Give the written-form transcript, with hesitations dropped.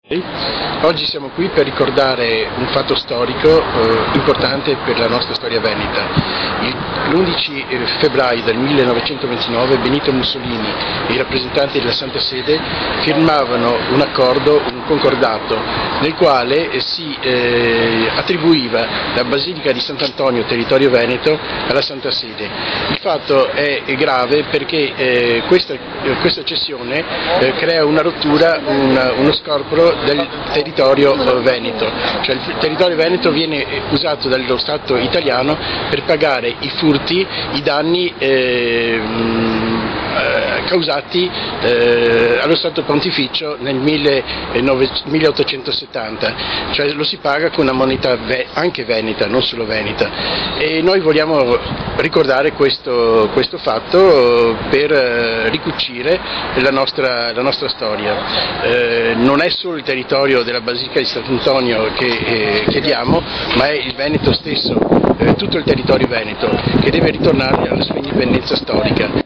Oggi siamo qui per ricordare un fatto storico importante per la nostra storia veneta. L'11 febbraio del 1929 Benito Mussolini e i rappresentanti della Santa Sede firmavano un accordo, un concordato, nel quale si attribuiva la Basilica di Sant'Antonio, territorio veneto, alla Santa Sede. Il fatto è grave perché questa cessione crea una rottura, uno scorporo del territorio veneto, cioè il territorio veneto viene usato dallo Stato italiano per pagare i furti, i danni causati allo Stato Pontificio nel 1870, cioè lo si paga con una moneta anche veneta, non solo veneta, e noi vogliamo ricordare questo fatto per ricucire la nostra storia. Non è solo il territorio della Basilica di Sant'Antonio che chiediamo, ma è il Veneto stesso, tutto il territorio veneto che deve ritornare alla sua indipendenza storica.